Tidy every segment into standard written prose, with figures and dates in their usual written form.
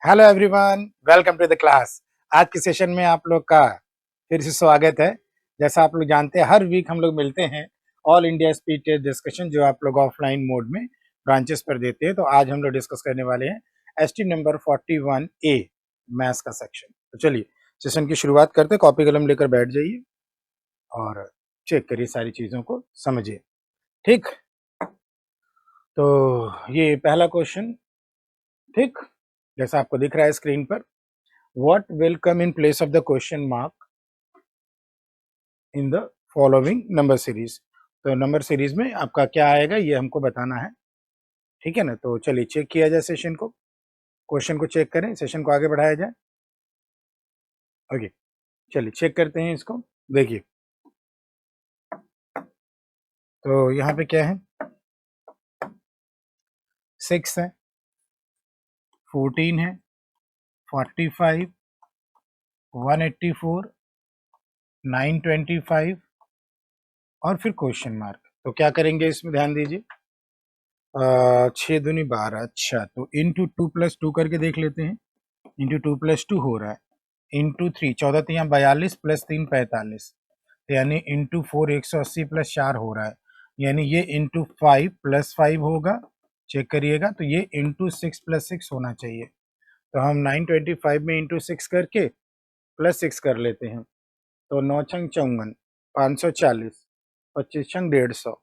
Hello everyone, welcome to the class. आज के session में आप लोग का फिर से स्वागत है। जैसा आप लोग जानते हैं, हर वीक हम लोग मिलते हैं all India speed test discussion, जो आप लोग ऑफलाइन मोड में ब्रांचेस पर देते हैं। तो आज हम लोग डिस्कस करने वाले हैं एसटी नंबर 41A मैथ्स का सेक्शन। तो चलिए सेशन की शुरुआत करते हैं। कॉपी कलम लेकर बैठ जाइए और चेक करिए, सारी चीज़ों को समझिए। ठीक, तो ये पहला क्वेश्चन, ठीक, जैसा आपको दिख रहा है स्क्रीन पर, what will come in place of the question mark in the following number series। तो नंबर सीरीज में आपका क्या आएगा ये हमको बताना है, ठीक है ना। तो चलिए चेक किया जाए सेशन को, क्वेश्चन को चेक करें, सेशन को आगे बढ़ाया जाए। ओके, चलिए चेक करते हैं इसको। देखिए, तो यहाँ पे क्या है, 6 है, 14 है, 45, 184, 925 और फिर क्वेश्चन मार्क। तो क्या करेंगे इसमें, ध्यान दीजिए। 6 दूनी 12, अच्छा, तो इंटू 2+2 करके देख लेते हैं। इंटू 2+2 हो रहा है, इंटू 3 14 3 42 प्लस 3 45, तो यानी इंटू 4 180 प्लस 4 हो रहा है, यानी ये इंटू 5 प्लस 5 होगा। चेक करिएगा, तो ये इंटू 6 प्लस 6 होना चाहिए। तो हम 925 में इंटू 6 करके प्लस 6 कर लेते हैं। तो 9 छंग 54, 540, 25 छंग 150,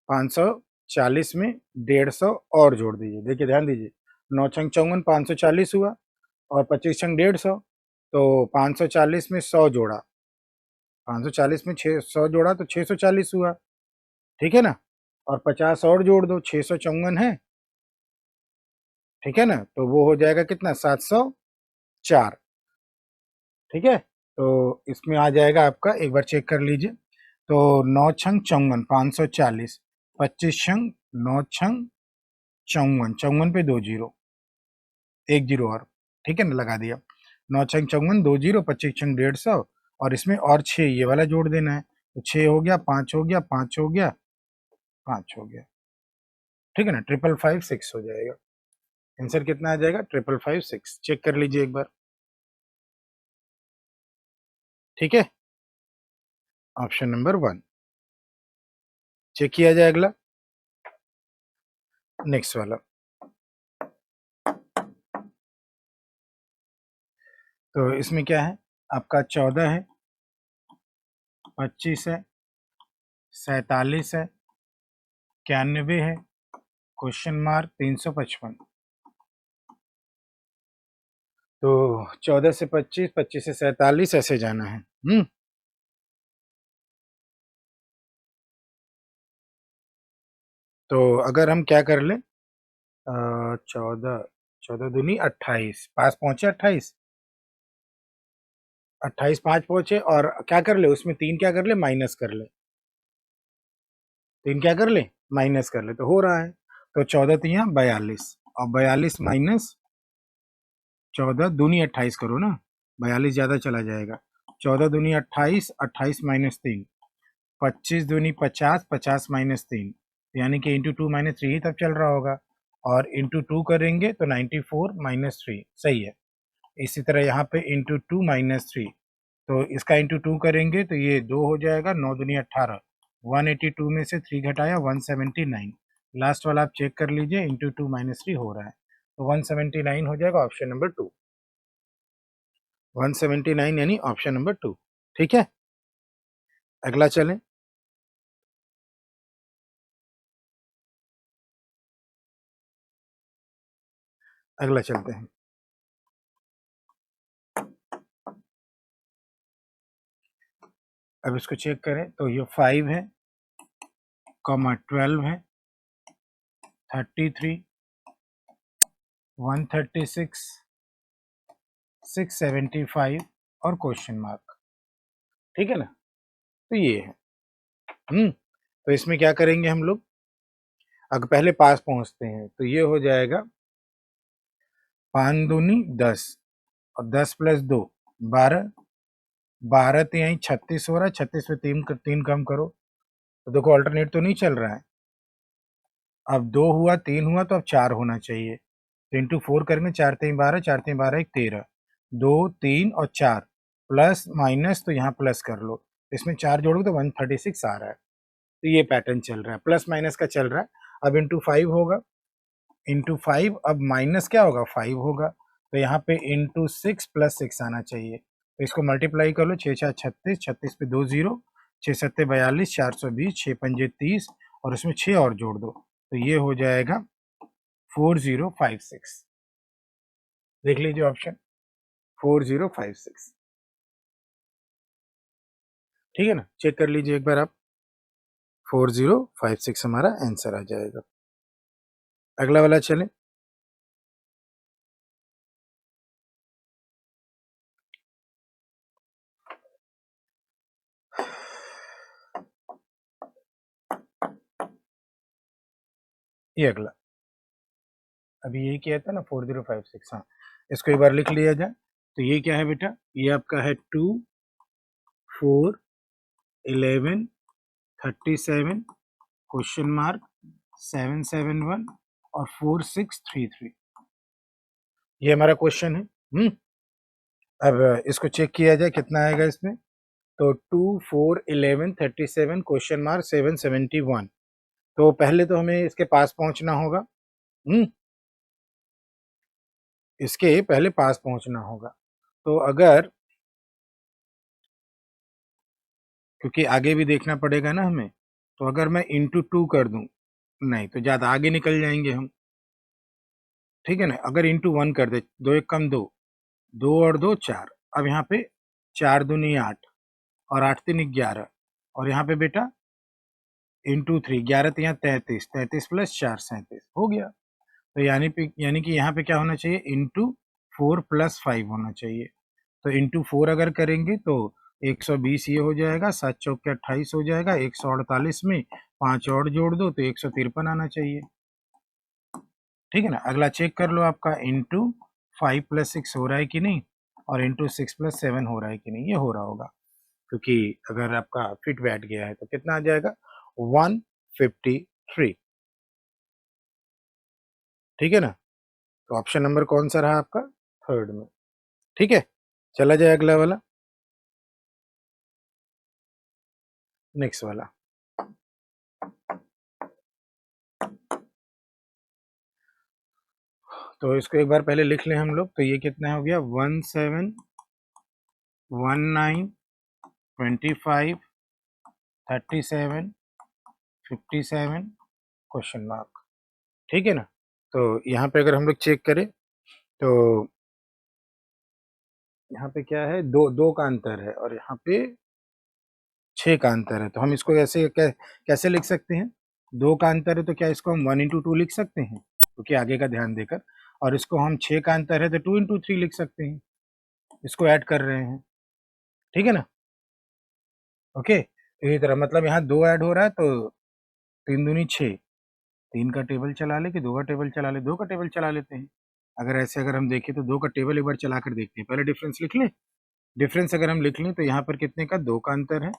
540 में 150 और जोड़ दीजिए। देखिए ध्यान दीजिए, 9 छंग 54 540 हुआ और 25 छंग 150, तो 540 में 100 जोड़ा, 540 में 100 जोड़ा तो 640 हुआ, ठीक है ना। और 50 और जोड़ दो, 654 है, ठीक है ना। तो वो हो जाएगा कितना, 704, ठीक है। तो इसमें आ जाएगा आपका, एक बार चेक कर लीजिए। तो 9 छंग 54 540, 25 छंग 9 छंग 54, 54 पे 2 जीरो, 1 जीरो और, ठीक है ना, लगा दिया। 9 छंग 54, 2 जीरो, 25 छंग 150 और इसमें और 6 ये वाला जोड़ देना है। तो 6 हो गया, 5 हो गया, 5 हो गया, 5 हो गया, ठीक है ना। 555 6 हो जाएगा। आंसर कितना आ जाएगा, 555 6। चेक कर लीजिए एक बार, ठीक है। ऑप्शन नंबर 1 चेक किया जाए। अगला, नेक्स्ट वाला, तो इसमें क्या है आपका, 14 है, 25 है, 47 है, 91 है, क्वेश्चन मार्क 355। तो 14 से 25, 25 से 47, ऐसे जाना है। तो अगर हम क्या कर ले, 14, 14 दूनी 28, पास पहुंचे 28, 28 5 पहुंचे और क्या कर ले, उसमें 3 क्या कर ले, माइनस कर ले, 3 क्या कर ले, माइनस कर ले, तो हो रहा है। तो 14 तिया 42 और 42 माइनस 14 दूनी 28 करो ना, 42 ज़्यादा चला जाएगा। 14 दूनी 28, 28 माइनस 3, 25 दूनी 50, 50 माइनस 3, यानी कि इंटू 2 माइनस 3 ही तब चल रहा होगा। और इंटू 2 करेंगे तो 94 माइनस 3, सही है। इसी तरह यहाँ पे इंटू 2 माइनस 3, तो इसका इंटू 2 करेंगे तो ये 2 हो जाएगा, 9 दूनी 18, 182 में से 3 घटाया 179, लास्ट वाला आप चेक कर लीजिए, इंटू 2 माइनस 3 हो रहा है, तो 179 हो जाएगा, ऑप्शन नंबर 2। 179 यानी ऑप्शन नंबर 2, ठीक है। अगला चलें, अगला चलते हैं। अब इसको चेक करें तो ये 5 है, 12 है, 33, 136, 675 और क्वेश्चन मार्क, ठीक है ना। तो ये है, तो इसमें क्या करेंगे हम लोग, अगर पहले पास पहुंचते हैं तो ये हो जाएगा 5 दूनी 10 और 10 प्लस 2 12, 12 यहीं 36 हो रहा है, 36 में 3 कम करो, तो देखो अल्टरनेट तो नहीं चल रहा है। अब 2 हुआ, 3 हुआ, तो अब 4 होना चाहिए। तो इंटू 4 करेंगे, 4 3 12, 4 3 12 1 13, 2 3 और 4 प्लस माइनस, तो यहाँ प्लस कर लो, इसमें 4 जोड़ोगे तो 136 आ रहा है। तो ये पैटर्न चल रहा है, प्लस माइनस का चल रहा है। अब इंटू 5 होगा, इंटू 5, अब माइनस क्या होगा, 5 होगा, तो यहाँ पे इंटू 6 प्लस 6 आना चाहिए। तो इसको मल्टीप्लाई कर लो, 6 4 36, 36 पे 2 जीरो, 6 7 42, 420, 6 पंजे 30, और उसमें 6 और जोड़ दो, तो ये हो जाएगा 4056। देख लीजिए ऑप्शन 4056, ठीक है ना, चेक कर लीजिए एक बार आप, 4056 हमारा आंसर आ जाएगा। अगला वाला चले, ये अगला, अभी यही किया था ना 4056, हाँ, इसको एक बार लिख लिया जाए। तो ये क्या है बेटा, ये आपका है 2 4 11 37 क्वेश्चन मार्क 771 और 4633, ये हमारा क्वेश्चन है। अब इसको चेक किया जाए कितना आएगा इसमें, तो 2 4 11 37 क्वेश्चन मार्क 771, तो पहले तो हमें इसके पास पहुंचना होगा। इसके पहले पास पहुंचना होगा, तो अगर, क्योंकि आगे भी देखना पड़ेगा ना हमें, तो अगर मैं इंटू 2 कर दूं, नहीं तो ज़्यादा आगे निकल जाएंगे हम, ठीक है ना। अगर इंटू 1 कर दे, 2 1 कम 2, 2 और 2 4, अब यहाँ पे 4 दूनी 8 और 8 तीन 11, और यहाँ पे बेटा इंटू 3, 11 तियाँ 33, 33 प्लस 4 37 हो गया। तो यानी कि यहाँ पे क्या होना चाहिए, इंटू 4 प्लस 5 होना चाहिए। तो इंटू 4 अगर करेंगे तो 120 ये हो जाएगा, 7 चौक के 28 हो जाएगा, 148 में 5 और जोड़ दो तो 153 आना चाहिए, ठीक है ना। अगला चेक कर लो आपका, इंटू 5 प्लस 6 हो रहा है कि नहीं, और इंटू 6 प्लस 7 हो रहा है कि नहीं, ये हो रहा होगा, क्योंकि अगर आपका फिट बैठ गया है तो कितना आ जाएगा, 153, ठीक है ना। तो ऑप्शन नंबर कौन सा रहा आपका, थर्ड में, ठीक है। चला जाए अगला वाला, नेक्स्ट वाला। तो इसको एक बार पहले लिख लें हम लोग, तो ये कितना हो गया, 17 19 25 37 57 क्वेश्चन मार्क, ठीक है ना। तो यहाँ पे अगर हम लोग चेक करें तो यहाँ पे क्या है, दो दो का अंतर है और यहाँ पे 6 का अंतर है, तो हम इसको कैसे लिख सकते हैं, 2 का अंतर है तो क्या इसको हम 1 इंटू 2 लिख सकते हैं, क्योंकि आगे का ध्यान देकर, और इसको हम 6 का अंतर है तो 2 इंटू 3 लिख सकते हैं, इसको ऐड कर रहे हैं, ठीक है ना। ओके, तो ये तरह मतलब यहाँ 2 ऐड हो रहा है तो 3 दूनी 6, 3 का टेबल चला ले कि 2 का टेबल चला ले, 2 का टेबल चला लेते हैं। अगर ऐसे अगर हम देखें तो 2 का टेबल एक बार चला कर देखते हैं, पहले डिफरेंस लिख लें। डिफरेंस अगर हम लिख लें तो यहाँ पर कितने का, 2 का अंतर है,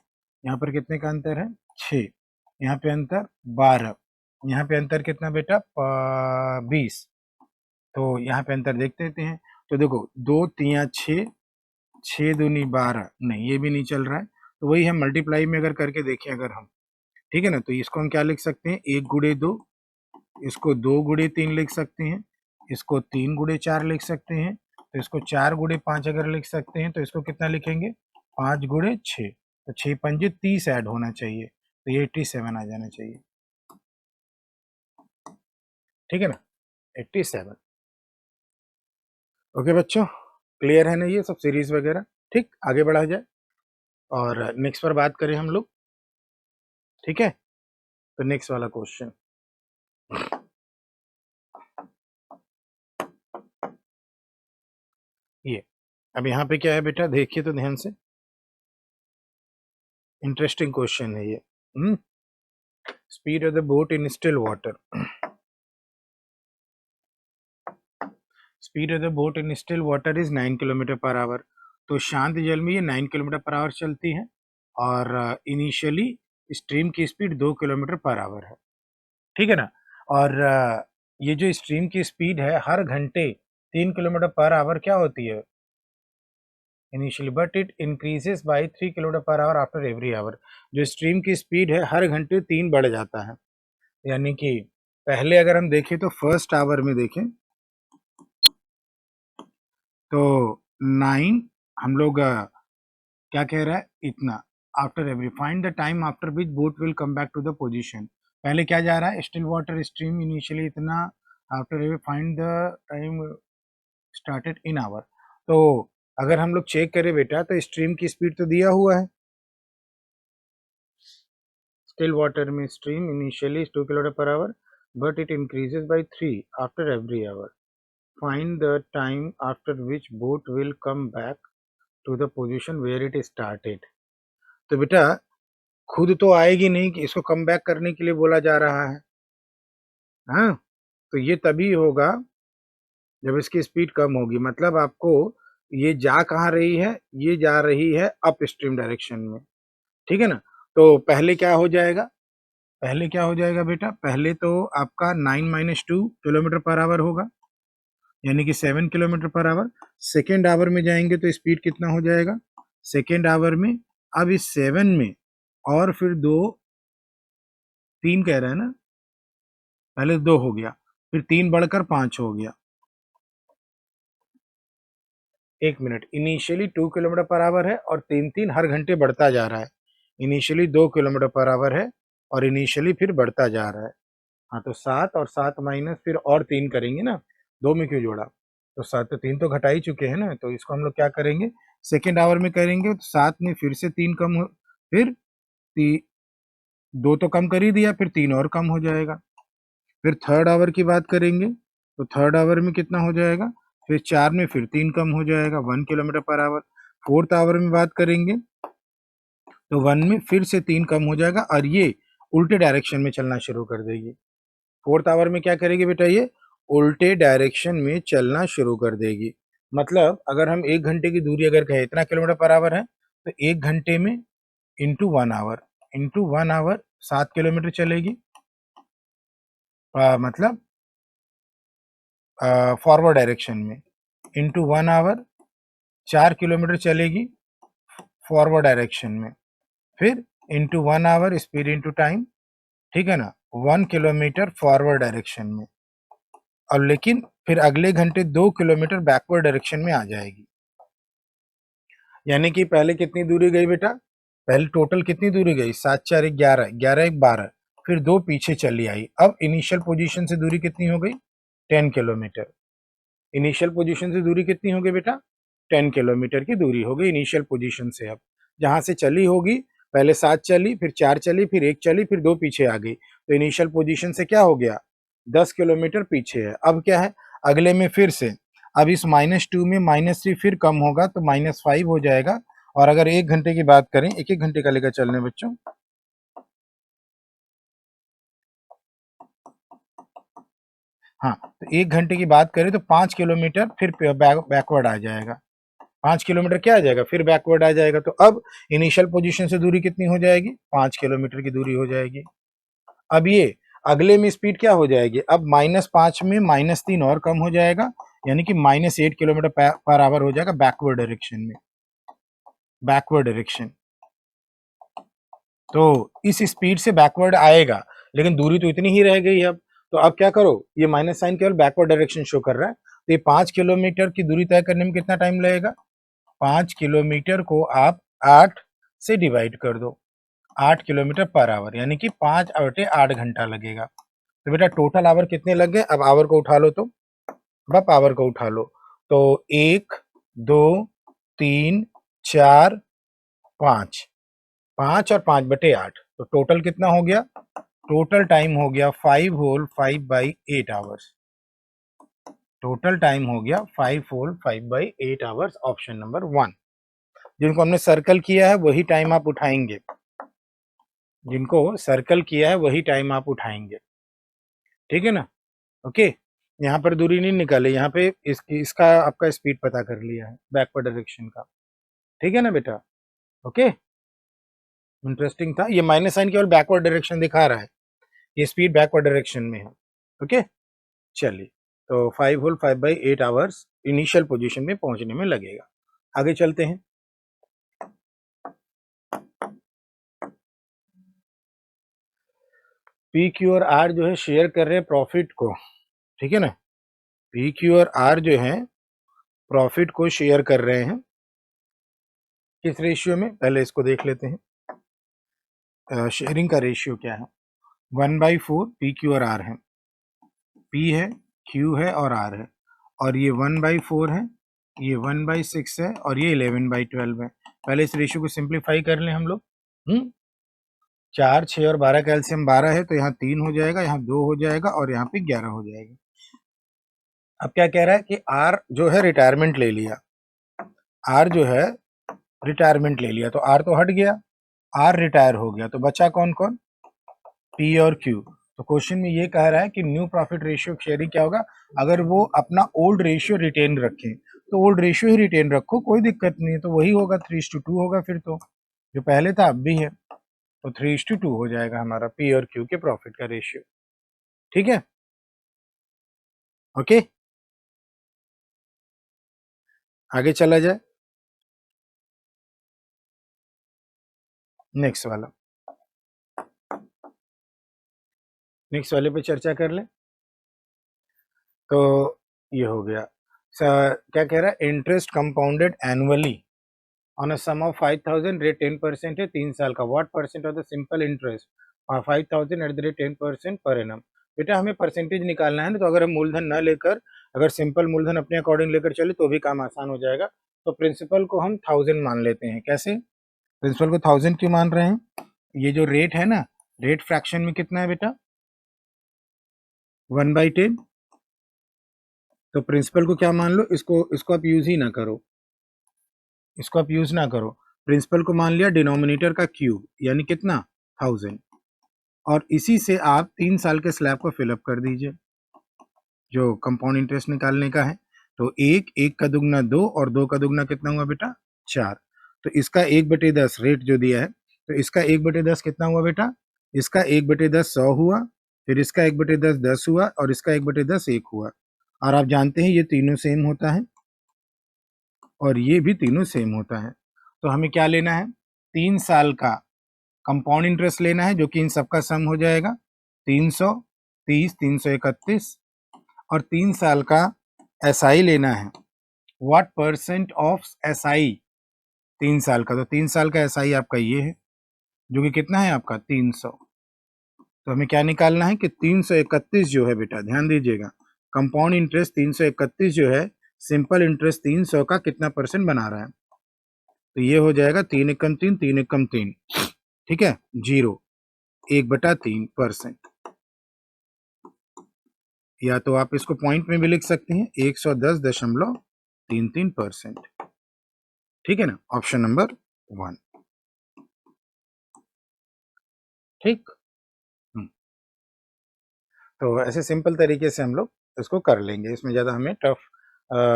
यहाँ पर कितने का अंतर है, 6, यहाँ पे अंतर 12, यहाँ पे अंतर कितना बेटा, 20, तो यहाँ पे अंतर देख लेते हैं। तो देखो 2 तियाँ 6, 6 दूनी 12, नहीं ये भी नहीं चल रहा है, तो वही हम मल्टीप्लाई में अगर करके देखें अगर हम, ठीक है ना, तो इसको हम क्या लिख सकते हैं, 1 गुणे 2, इसको 2 गुणे 3 लिख सकते हैं, इसको 3 गुणे 4 लिख सकते हैं, तो इसको 4 गुणे 5 अगर लिख सकते हैं तो इसको कितना लिखेंगे, 5 गुणे 6, तो 6 पंजे 30 ऐड होना चाहिए, तो ये 87 आ जाना चाहिए, ठीक है ना, 87। ओके बच्चों, क्लियर है ना ये सब सीरीज वगैरह, ठीक, आगे बढ़ा जाए और नेक्स्ट पर बात करें हम लोग, ठीक है। तो नेक्स्ट वाला क्वेश्चन, ये अब यहाँ पे क्या है बेटा, देखिए तो ध्यान से, इंटरेस्टिंग क्वेश्चन है ये। Speed of the boat in still water, speed of the boat in still water is 9 kilometre per our, तो शांत जल में ये 9 किलोमीटर पर आवर चलती है, और इनिशियली स्ट्रीम की स्पीड 2 किलोमीटर पर आवर है, ठीक है ना। और ये जो स्ट्रीम की स्पीड है हर घंटे 3 किलोमीटर पर आवर क्या होती है initially, but it increases by 3 kilometre per hour after every our. जो स्ट्रीम की स्पीड है हर घंटे 3 बढ़ जाता है। यानी कि पहले अगर हम देखें तो फर्स्ट आवर में देखें तो 9 हम लोग क्या कह रहा है इतना after every find the time after which boat will come back to the position. पहले क्या जा रहा है स्टिल वाटर स्ट्रीम इनिशियली इतना after every find the time started in hour. तो अगर हम लोग चेक करें बेटा तो स्ट्रीम की स्पीड तो दिया हुआ है स्टिल वाटर में stream initially 2 kilometre per hour but it increases by 3 after every hour. Find the time after which boat will come back to the position where it started. तो बेटा खुद तो आएगी नहीं कि इसको कम बैक करने के लिए बोला जा रहा है। हाँ, तो ये तभी होगा जब इसकी स्पीड कम होगी। मतलब आपको ये जा कहाँ रही है, ये जा रही है अप स्ट्रीम डायरेक्शन में, ठीक है ना। तो पहले क्या हो जाएगा, पहले क्या हो जाएगा बेटा, पहले तो आपका 9 - 2 किलोमीटर पर आवर होगा, यानी कि 7 kilometre per our. Second hour में जाएंगे तो स्पीड कितना हो जाएगा सेकेंड आवर में। अब इस 7 में और फिर 2 3 कह रहे हैं ना, पहले 2 हो गया, फिर 3 बढ़कर 5 हो गया। 1 minute, initially 2 kilometre per our है और 3 हर घंटे बढ़ता जा रहा है। इनिशियली 2 किलोमीटर पर आवर है और इनिशियली फिर बढ़ता जा रहा है। हाँ, तो 7 और 7 माइनस फिर और 3 करेंगे ना, 2 में क्यों जोड़ा, तो 7 तो 3 तो घटा ही चुके हैं ना, तो इसको हम लोग क्या करेंगे सेकेंड आवर में करेंगे तो 7 में फिर से 3 कम हो, फिर 2 तो कम कर ही दिया, फिर 3 और कम हो जाएगा। फिर थर्ड आवर की बात करेंगे तो थर्ड आवर में कितना हो जाएगा, फिर 4 में फिर 3 कम हो जाएगा 1 kilometre per our. Fourth our में बात करेंगे तो 1 में फिर से 3 कम हो जाएगा और ये उल्टे डायरेक्शन में चलना शुरू कर देगी। फोर्थ आवर में क्या करेगी बेटा, ये उल्टे डायरेक्शन में चलना शुरू कर देगी। मतलब अगर हम 1 घंटे की दूरी अगर कहें इतना किलोमीटर पर आवर है तो 1 घंटे में इंटू 1 आवर 7 किलोमीटर चलेगी। मतलब फॉरवर्ड डायरेक्शन में इंटू 1 आवर 4 किलोमीटर चलेगी फॉरवर्ड डायरेक्शन में, फिर into 1 our speed into time, ठीक है ना, 1 किलोमीटर फॉरवर्ड डायरेक्शन में। और लेकिन फिर अगले घंटे 2 किलोमीटर बैकवर्ड डायरेक्शन में आ जाएगी। यानी कि पहले कितनी दूरी गई बेटा, पहले टोटल कितनी दूरी गई 7 4 11 11 1 12, फिर 2 पीछे चली आई। अब इनिशियल पोजीशन से दूरी कितनी हो गई 10 किलोमीटर। इनिशियल पोजीशन से दूरी कितनी हो गई बेटा 10 किलोमीटर की दूरी हो गई इनिशियल पोजीशन से। अब जहां से चली होगी, पहले 7 चली, फिर 4 चली, फिर 1 चली, फिर 2 पीछे आ गई, तो इनिशियल पोजीशन से क्या हो गया 10 किलोमीटर पीछे है। अब क्या है अगले में फिर से, अब इस -2 में -3 फिर कम होगा तो -5 हो जाएगा। और अगर 1 घंटे की बात करें, एक एक घंटे का लेकर चलने बच्चों, हाँ, तो 1 घंटे की बात करें तो 5 किलोमीटर फिर बैकवर्ड आ जाएगा। 5 किलोमीटर क्या आ जाएगा फिर बैकवर्ड आ जाएगा। तो अब इनिशियल पोजीशन से दूरी कितनी हो जाएगी 5 किलोमीटर की दूरी हो जाएगी। अब ये अगले में स्पीड क्या हो जाएगी, अब -5 में -3 और कम हो जाएगा, यानी कि -8 किलोमीटर पर आवर हो जाएगा बैकवर्ड डायरेक्शन में, बैकवर्ड डायरेक्शन। तो इस स्पीड से बैकवर्ड आएगा, लेकिन दूरी तो इतनी ही रह गई अब। तो अब क्या करो, ये माइनस साइन केवल बैकवर्ड डायरेक्शन शो कर रहा है, तो ये 5 किलोमीटर की दूरी तय करने में कितना टाइम लगेगा, 5 किलोमीटर को आप 8 से डिवाइड कर दो, 8 किलोमीटर पर आवर, यानी कि 5/8 घंटा लगेगा। तो बेटा टोटल आवर कितने लग गए, अब आवर को उठा लो, तो अब आप आवर को उठा लो, तो 1 2 3 4 5, 5 और 5/8, तो टोटल कितना हो गया, टोटल टाइम हो गया 5 होल 5/8 आवर्स। टोटल टाइम हो गया 5 होल 5/8 आवर्स, ऑप्शन नंबर 1। जिनको हमने सर्कल किया है वही टाइम आप उठाएंगे, जिनको सर्कल किया है वही टाइम आप उठाएंगे, ठीक है ना। ओके, यहाँ पर दूरी नहीं निकाले, यहाँ पे इसका आपका स्पीड पता कर लिया है बैकवर्ड डायरेक्शन का, ठीक है ना बेटा। ओके, इंटरेस्टिंग था। ये माइनस साइन केवल बैकवर्ड डायरेक्शन दिखा रहा है, ये स्पीड बैकवर्ड डायरेक्शन में है। ओके। चलिए, तो 5 होल 5/8 आवर्स इनिशियल पोजीशन में पहुंचने में लगेगा। आगे चलते हैं। पी क्यू और आर जो है शेयर कर रहे हैं प्रॉफिट को, ठीक है ना। पी क्यू और आर जो है प्रॉफिट को शेयर कर रहे हैं, किस रेशियो में, पहले इसको देख लेते हैं। शेयरिंग का रेशियो क्या है, 1/4 पी क्यू और आर है। पी है, क्यू है और आर है, और ये 1/4 है, ये 1/6 है, और ये 11/12 है। पहले इस रेशियो को सिंप्लीफाई कर लें हम लोग। 4, 6 और 12 का एलसीएम 12 है, तो यहाँ 3 हो जाएगा, यहाँ 2 हो जाएगा, और यहाँ पे 11 हो जाएगा। अब क्या कह रहा है कि आर जो है रिटायरमेंट ले लिया, आर जो है रिटायरमेंट ले लिया, तो आर तो हट गया, आर रिटायर हो गया, तो बचा कौन कौन, पी और क्यू। तो क्वेश्चन में ये कह रहा है कि न्यू प्रॉफिट रेशियो शेयरिंग क्या होगा, अगर वो अपना ओल्ड रेशियो रिटेन रखें, तो ओल्ड रेशियो ही रिटेन रखो, कोई दिक्कत नहीं है, तो वही होगा 3:2 होगा, फिर तो जो पहले था अब भी है, तो 3:2 हो जाएगा हमारा पी और क्यू के प्रॉफिट का रेशियो। ठीक है, ओके, आगे चला जाए, नेक्स्ट वाला, नेक्स्ट वाले पे चर्चा कर ले। तो ये हो गया। क्या कह रहा है, interest compounded annually on a sum of 5,000, rate 10% है 3 साल का, what percent of the simple interest 5,000 at the rate 10% per annum. बेटा हमें परसेंटेज निकालना है ना, तो अगर हम मूलधन ना लेकर, अगर सिंपल मूलधन अपने अकॉर्डिंग लेकर चले तो भी काम आसान हो जाएगा। तो प्रिंसिपल को हम 1000 मान लेते हैं। कैसे, प्रिंसिपल को 1000 क्यों मान रहे हैं, ये जो रेट है ना, रेट फ्रैक्शन में कितना है बेटा, 1/10, तो प्रिंसिपल को क्या मान लो, इसको इसको आप यूज ही ना करो, इसको आप यूज ना करो, प्रिंसिपल को मान लिया डिनोमिनेटर का क्यूब, यानी कितना 1000, और इसी से आप 3 साल के स्लैब को फिलअप कर दीजिए, जो कंपाउंड इंटरेस्ट निकालने का है। तो एक का दुगना 2, और 2 का दुगना कितना हुआ बेटा 4, तो इसका 1/10 रेट जो दिया है, तो इसका 1/10 कितना हुआ बेटा, इसका 1/10 100 हुआ, फिर इसका 1/10 10 हुआ, और इसका 1/10 1 हुआ। और आप जानते हैं ये तीनों सेम होता है, और ये भी तीनों सेम होता है। तो हमें क्या लेना है, 3 साल का कंपाउंड इंटरेस्ट लेना है, जो कि इन सबका सम हो जाएगा 330, 331, और 3 साल का एसआई लेना है। व्हाट परसेंट ऑफ एसआई 3 साल का, तो 3 साल का एसआई आपका ये है, जो कि कितना है आपका 300। तो हमें क्या निकालना है कि 331 जो है बेटा, ध्यान दीजिएगा, कंपाउंड इंटरेस्ट 331 जो है, सिंपल इंटरेस्ट 300 का कितना परसेंट बना रहा है, तो ये हो जाएगा 3 एकम 3, 3 एकम 3, ठीक है, 0, 1/3%। या तो आप इसको पॉइंट में भी लिख सकते हैं, 110.33%। ठीक है ना, ऑप्शन नंबर 1, ठीक। तो ऐसे सिंपल तरीके से हम लोग इसको कर लेंगे, इसमें ज़्यादा हमें टफ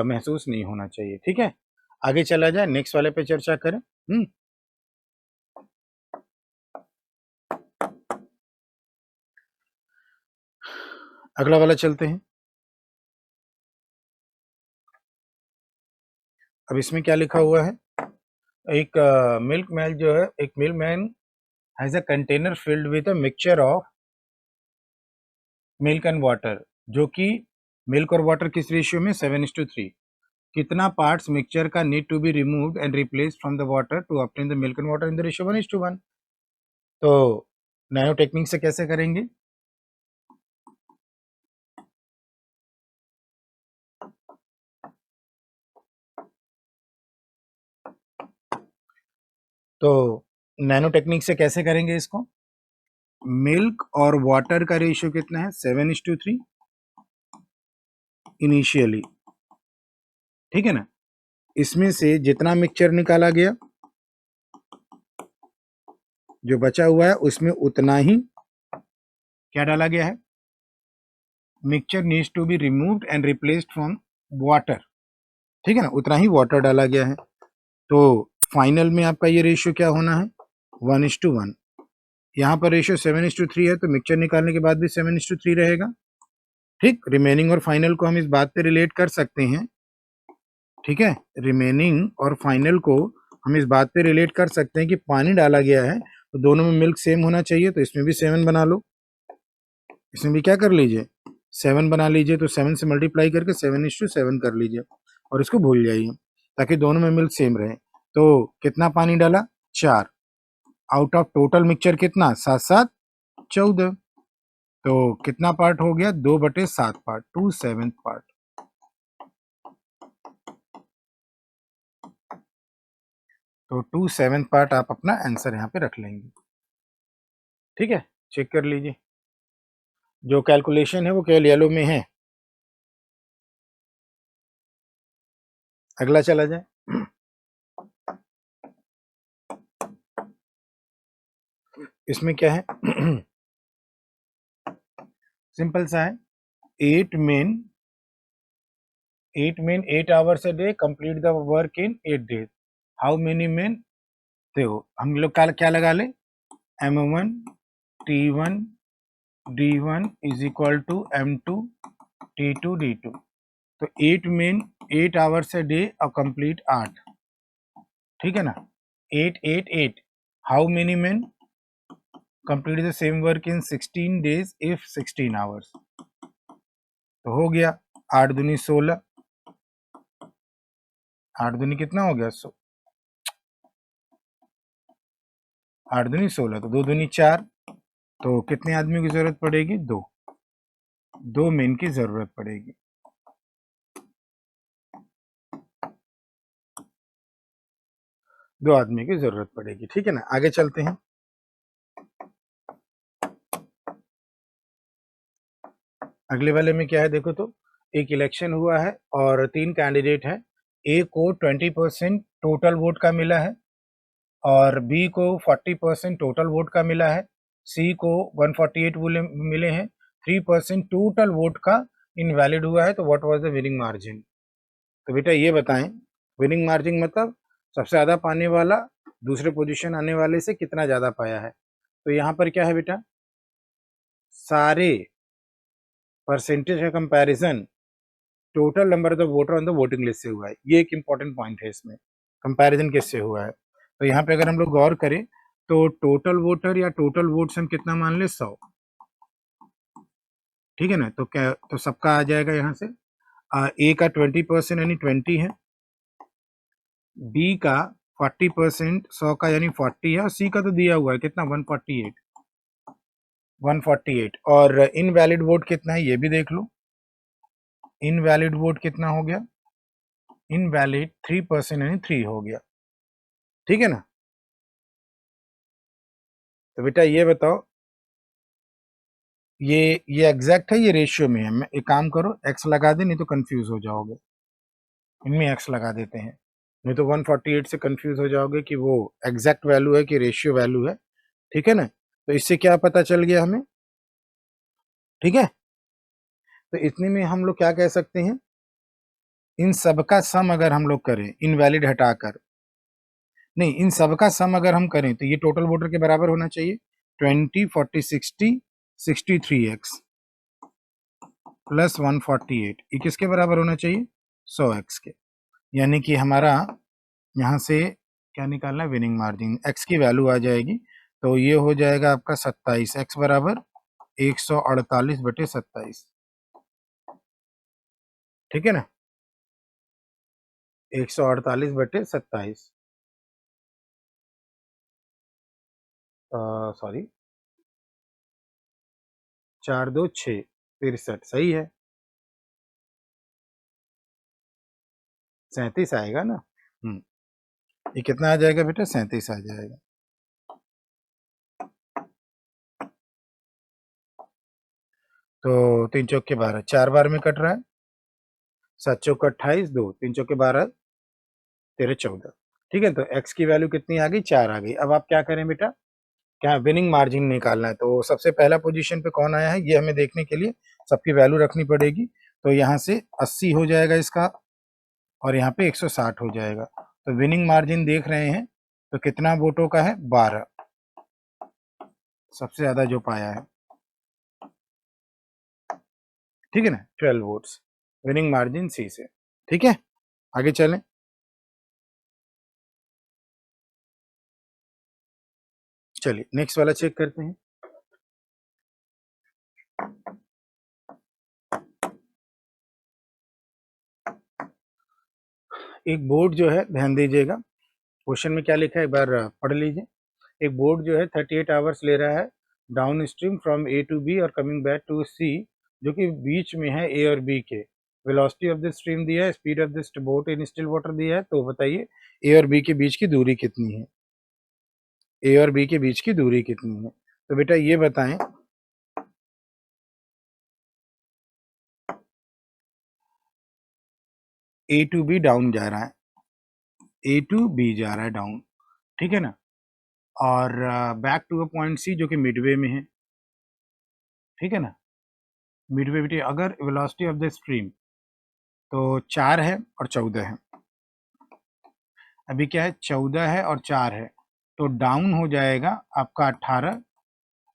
महसूस नहीं होना चाहिए। ठीक है, आगे चला जाए, नेक्स्ट वाले पे चर्चा करें। अगला वाला चलते हैं। अब इसमें क्या लिखा हुआ है, एक मिल्क मैन जो है, एक milk man has a container filled with a mixture of milk and water, जो कि मिल्क और वाटर किस रेशियो में, 7:3। कितना पार्ट्स मिक्सचर का need to be removed and replaced from the water to obtain the milk and water in the ratio 1:1। तो nano technique से कैसे करेंगे, तो नैनो टेक्निक से कैसे करेंगे इसको, मिल्क और वाटर का रेशियो कितना है, 7:3 इनिशियली, ठीक है ना। इसमें से जितना मिक्सचर निकाला गया, जो बचा हुआ है उसमें उतना ही क्या डाला गया है, mixture needs to be removed and replaced from water, ठीक है ना, उतना ही वाटर डाला गया है। तो फाइनल में आपका ये रेशियो क्या होना है, 1:1। यहाँ पर रेशियो 7:3 है, तो मिक्सचर निकालने के बाद भी 7:3 रहेगा। ठीक, रिमेनिंग और फाइनल को हम इस बात पे रिलेट कर सकते हैं, ठीक है, रिमेनिंग और फाइनल को हम इस बात पे रिलेट कर सकते हैं कि पानी डाला गया है तो दोनों में मिल्क सेम होना चाहिए, तो इसमें भी 7 बना लो, इसमें भी क्या कर लीजिए 7 बना लीजिए, तो 7 से मल्टीप्लाई करके 7:7 कर लीजिए और इसको भूल जाइए ताकि दोनों में मिल्क सेम रहे। तो कितना पानी डाला 4, आउट ऑफ टोटल मिक्सचर कितना 7 7 14, तो कितना पार्ट हो गया 2/7 पार्ट, 2/7 पार्ट। तो 2/7 पार्ट आप अपना आंसर यहाँ पे रख लेंगे, ठीक है, चेक कर लीजिए जो कैलकुलेशन है वो केवल येलो में है। अगला चला जाए, इसमें क्या है सिंपल सा है, 8 men 8 hours a day complete the work in 8 days, how many men? देखो हम लोग क्या लगा ले, M1 T1 D1 is equal to M2 T2 D2, तो 8 men 8 hours a day और कंप्लीट 8, ठीक है ना, 8 8 8, how many men complete the same work in 16 days if 16 hours, तो हो गया 8 दूनी 16, 8 दूनी कितना हो गया 8 दूनी 16, तो 2 दूनी 4, तो कितने आदमियों की जरूरत पड़ेगी 2 मेन की जरूरत पड़ेगी, 2 आदमी की जरूरत पड़ेगी, ठीक है ना। आगे चलते हैं, अगले वाले में क्या है देखो, तो एक इलेक्शन हुआ है और 3 कैंडिडेट हैं, ए को 20% टोटल वोट का मिला है और बी को 40% टोटल वोट का मिला है, सी को 148 मिले हैं, 3% टोटल वोट का इनवैलिड हुआ है, तो what was the winning margin. तो बेटा ये बताएं, विनिंग मार्जिन मतलब सबसे ज़्यादा पाने वाला दूसरे पोजीशन आने वाले से कितना ज़्यादा पाया है। तो यहाँ पर क्या है बेटा, सारे परसेंटेज का comparison total number of the voter on the voting list से हुआ है, ये एक इंपॉर्टेंट पॉइंट है, इसमें कंपैरिजन किससे हुआ है। तो यहाँ पे अगर हम लोग गौर करें तो टोटल वोटर या टोटल वोट्स हम कितना मान ले 100, ठीक है ना, तो क्या तो सबका आ जाएगा यहाँ से, ए का 20% यानी 20 है, बी का 40% 100 का यानी 40 है, और सी का तो दिया हुआ है कितना 148 और इनवैलिड वोट कितना है ये भी देख लो, इनवैलिड वोट कितना हो गया, इनवैलिड 3% यानी 3 हो गया, ठीक है ना। तो बेटा ये बताओ, ये एग्जैक्ट है, ये रेशियो में है, मैं एक काम करो एक्स लगा दे, नहीं तो कंफ्यूज हो जाओगे, इनमें एक्स लगा देते हैं, नहीं तो 148 से कंफ्यूज हो जाओगे कि वो एग्जैक्ट वैल्यू है कि रेशियो वैल्यू है, ठीक है ना। तो इससे क्या पता चल गया हमें, ठीक है, तो इतने में हम लोग क्या कह सकते हैं, इन सबका सम अगर हम लोग करें इनवैलिड हटाकर, नहीं इन सबका सम अगर हम करें तो ये टोटल वोटर के बराबर होना चाहिए, 20 40 60 63x प्लस 148, ये किसके बराबर होना चाहिए 100x के, यानी कि हमारा यहाँ से क्या निकालना है विनिंग मार्जिन, x की वैल्यू आ जाएगी, तो ये हो जाएगा आपका 27, x बराबर 148/27, ठीक है ना, 148/27, सॉरी 4 2 6 63 सही है, 37 आएगा ना, ये कितना आ जाएगा बेटा 37 आ जाएगा। तो 3 चौके 12, 4 बार में कट रहा है, 7 चौक 28, 2 3 चौके 12 13 14, ठीक है, तो x की वैल्यू कितनी आ गई 4 आ गई। अब आप क्या करें बेटा, क्या विनिंग मार्जिन निकालना है, तो सबसे पहला पोजीशन पे कौन आया है ये हमें देखने के लिए सबकी वैल्यू रखनी पड़ेगी, तो यहाँ से 80 हो जाएगा इसका और यहाँ पे 160 हो जाएगा, तो विनिंग मार्जिन देख रहे हैं तो कितना वोटों का है 12, सबसे ज्यादा जो पाया है, ठीक है ना, 12 वोट्स, विनिंग मार्जिन सी से। ठीक है, आगे चलें। चलिए नेक्स्ट वाला चेक करते हैं। एक बोर्ड जो है, ध्यान दीजिएगा, क्वेश्चन में क्या लिखा है एक बार पढ़ लीजिए। एक बोर्ड जो है 38 आवर्स ले रहा है downstream from A to B और कमिंग बैक टू सी, जो कि बीच में है ए और बी के। वेलोसिटी ऑफ द स्ट्रीम दिया है, speed of this boat in still water दिया है। तो बताइए ए और बी के बीच की दूरी कितनी है, ए और बी के बीच की दूरी कितनी है। तो बेटा ये बताएं, ए टू बी डाउन जा रहा है, ए टू बी जा रहा है डाउन, ठीक है ना, और back to a point C जो कि मिडवे में है, ठीक है ना। मिडवे बेटे अगर वेलोसिटी ऑफ द स्ट्रीम तो 4 है और 14 है, अभी क्या है 14 है और 4 है, तो डाउन हो जाएगा आपका 18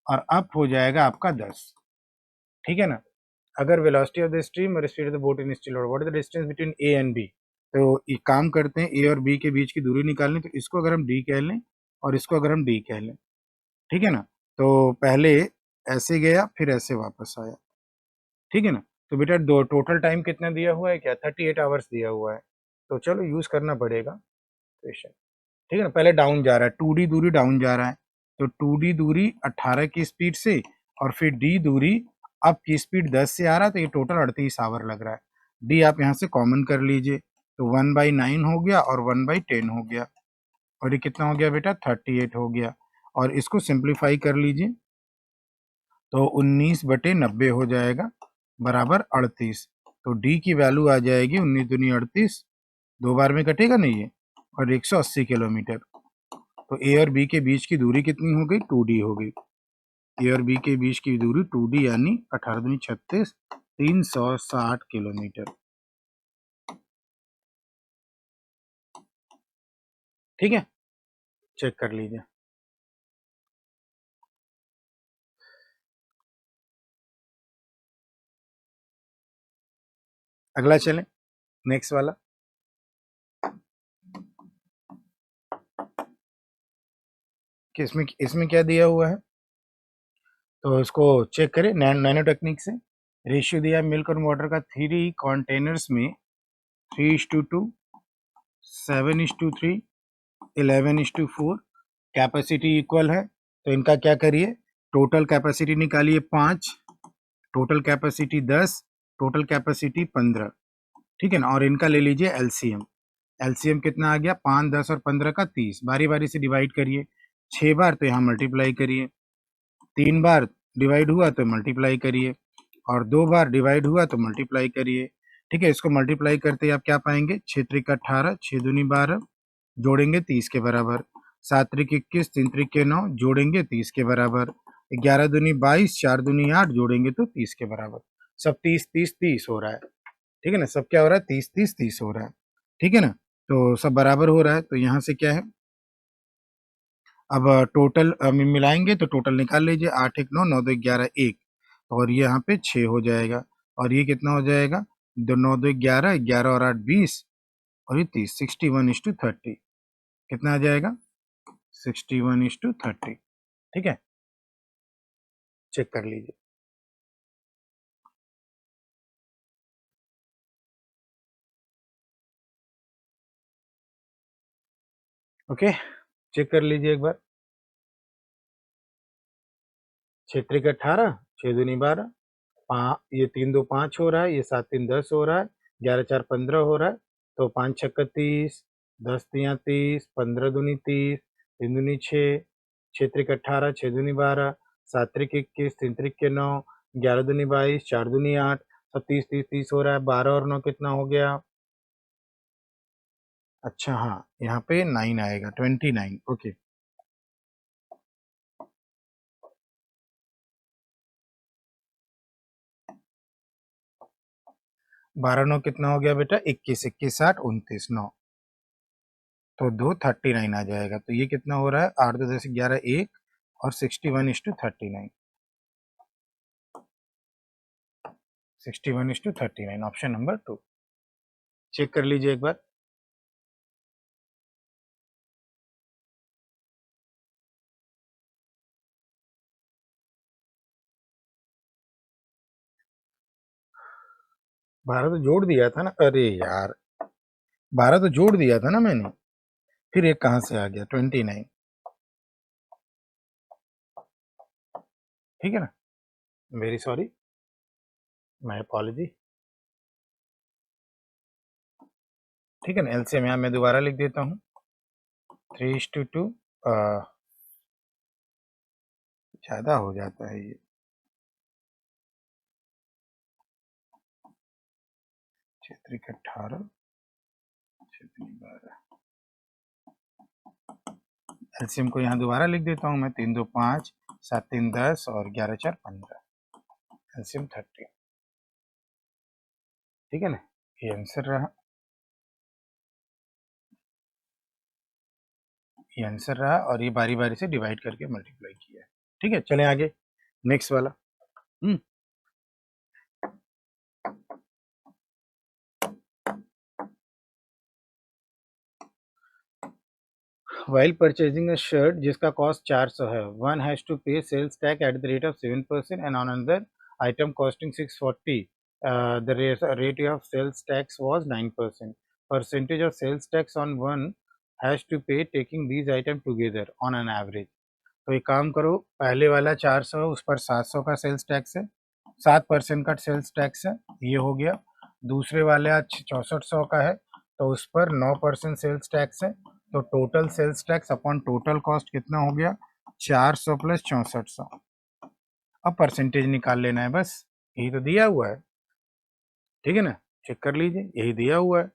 और अप हो जाएगा आपका 10, ठीक है ना। अगर वेलोसिटी ऑफ द स्ट्रीम और speed of the boat in still water, what is the distance between A and B. तो एक काम करते हैं, ए और बी के बीच की दूरी निकालनी, तो इसको अगर हम डी कह लें और इसको अगर हम डी कह लें, ठीक है ना। तो पहले ऐसे गया फिर ऐसे वापस आया, ठीक है ना। तो बेटा दो टोटल टाइम कितना दिया हुआ है, क्या 38 आवर्स दिया हुआ है। तो चलो यूज करना पड़ेगा क्वेश्चन, ठीक है ना। पहले डाउन जा रहा है, 2D दूरी डाउन जा रहा है, तो 2D दूरी 18 की स्पीड से, और फिर डी दूरी अप की स्पीड 10 से आ रहा है, तो ये टोटल 38 आवर लग रहा है। डी आप यहाँ से कॉमन कर लीजिए, तो 1/9 हो गया और 1/10 हो गया, और ये कितना हो गया बेटा 38 हो गया। और इसको सिंप्लीफाई कर लीजिए, तो 19/90 हो जाएगा बराबर 38। तो डी की वैल्यू आ जाएगी 19 दूनी 38, दो बार में कटेगा नहीं ये, और 180 किलोमीटर। तो ए और बी के बीच की दूरी कितनी हो गई, 2D हो गई। ए और बी के बीच की दूरी 2D यानी 18 दूनी 36, 360 किलोमीटर, ठीक है। चेक कर लीजिए। अगला चलें, नेक्स्ट वाला। कि इसमें इसमें क्या दिया हुआ है, तो इसको चेक करें नैनो टेक्निक से। रेशियो दिया है मिल्क और वाटर का 3 कंटेनर्स में 3:2, 7:3, 11:4, कैपेसिटी इक्वल है। तो इनका क्या करिए, टोटल कैपेसिटी निकालिए 5, टोटल कैपेसिटी 10, टोटल कैपेसिटी 15, ठीक है ना। और इनका ले लीजिए एलसीएम। एलसीएम कितना आ गया, 5, 10 और 15 का 30। बारी बारी से डिवाइड करिए, 6 बार तो यहाँ मल्टीप्लाई करिए, 3 बार डिवाइड हुआ तो मल्टीप्लाई करिए, और 2 बार डिवाइड हुआ तो मल्टीप्लाई करिए, ठीक है। इसको मल्टीप्लाई करते ही आप क्या पाएंगे, 6 त्रिक 18, 6 दूनी 12, जोड़ेंगे 30 के बराबर, 7 त्रिक 21, 3 त्रिक 9, जोड़ेंगे 30 के बराबर, 11 दूनी 22, 4 दूनी 8, जोड़ेंगे तो 30 के बराबर। सब 30 30 30 हो रहा है, ठीक है ना। सब क्या हो रहा है, 30 30 30 हो रहा है, ठीक है ना। तो सब बराबर हो रहा है, तो यहाँ से क्या है, अब टोटल मिलाएंगे तो टोटल निकाल लीजिए, 8 1 9, 9 2 11 1, और ये यहाँ पे 6 हो जाएगा, और ये कितना हो जाएगा, 9 2 11, 11 और 8 20, और ये 30, 61:30, कितना आ जाएगा, 61:30, ठीक है। चेक कर लीजिए। ओके, चेक कर लीजिए एक बार। 6 त्रिक 18, 6 दूनी 12, ये 3 2 5 हो रहा है, ये 7 3 10 हो रहा है, 11 4 15 हो रहा है, तो 5 6 30, 10 3 30, 15 दूनी 30, 3 दूनी 6, 6 त्रिक 18, 6 दूनी 12, 7 त्रिक 21, 3 त्रिक के 9, 11 दूनी 22, 4 दूनी 8, सब 30 30 30 हो रहा है। 12 और 9 कितना हो गया, अच्छा हाँ यहाँ पे 9 आएगा, 29, ओके। 12 9 कितना हो गया बेटा, 21 21 8 29 9, तो 239 आ जाएगा। तो ये कितना हो रहा है, 8 2 10 11 1, और 61:39, 61:39, ऑप्शन नंबर 2। चेक कर लीजिए एक बार। बारह तो जोड़ दिया था ना, अरे यार, 12 तो जोड़ दिया था ना मैंने, फिर एक कहाँ से आ गया 29। ठीक है ना, वेरी सॉरी, माय अपॉलॉजी। ठीक है ना, एलसीएम यहाँ मैं दोबारा लिख देता हूँ, 3:2, ज़्यादा हो जाता है ये, 18, 12। एलसीएम को यहाँ दोबारा लिख देता हूँ मैं, 3 2 5, 7 3 10 और 11 4 15, एलसीएम 30। ठीक है ना, ये आंसर रहा, ये आंसर रहा, और ये बारी बारी से डिवाइड करके मल्टीप्लाई किया है। ठीक है, चलें आगे, नेक्स्ट वाला। While purchasing a shirt जिसका कॉस्ट 400 है, one has to pay sales tax at the rate of 7% and on another item costing 640, the rate of sales tax was 9%. Percentage of sales tax on one has to pay taking these items together on an average. तो एक काम करो, पहले वाला 400 उस पर 700 का sales tax है, 7% का सेल्स टैक्स है, ये हो गया। दूसरे वाला 6400 का है, तो उस पर 9% सेल्स टैक्स है, तो total sales tax upon total cost कितना हो गया, 400 प्लस 6400। अब परसेंटेज निकाल लेना है बस, यही तो दिया हुआ है। ठीक है ना, चेक कर लीजिए, यही दिया हुआ है,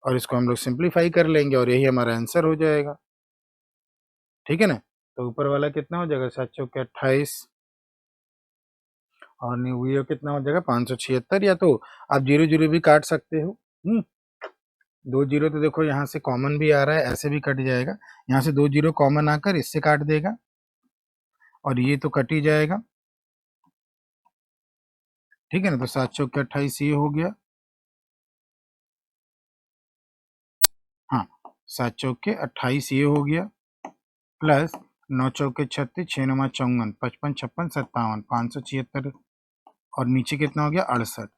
और इसको हम लोग सिंप्लीफाई कर लेंगे और यही हमारा आंसर हो जाएगा। ठीक है ना, तो ऊपर वाला कितना हो जाएगा, 7 चौके 28, और न्यू कितना हो जाएगा 576, या तो आप 0 0 भी काट सकते हो। 2 0 तो देखो यहाँ से कॉमन भी आ रहा है, ऐसे भी कट जाएगा, यहाँ से 2 0 कॉमन आकर इससे काट देगा, और ये तो कट ही जाएगा। ठीक है ना, तो 7 चौके 28 ये हो गया, हाँ 7 चौके 28 ये हो गया, प्लस 9 चौके 36, 6 9 54, 55 56 57, 576, और नीचे कितना हो गया 68,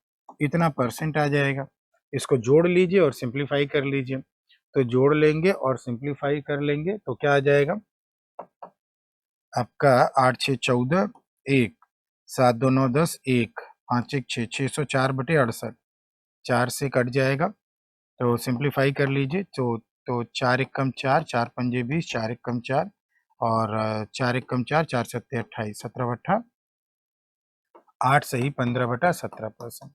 इतना परसेंट आ जाएगा। इसको जोड़ लीजिए और सिंप्लीफाई कर लीजिए, तो जोड़ लेंगे और सिंप्लीफाई कर लेंगे तो क्या आ जाएगा आपका, 8 6 14, 1 7 2 9 10, 1 5 1 6, 604/68, 4 से कट जाएगा, तो सिंप्लीफाई कर लीजिए, तो 4 1 कम 4, 4 पंजे 20, 4 1 कम 4, और 4 1 कम 4, 4 7 28, 17 बट्ठा 8 सही 15/17%।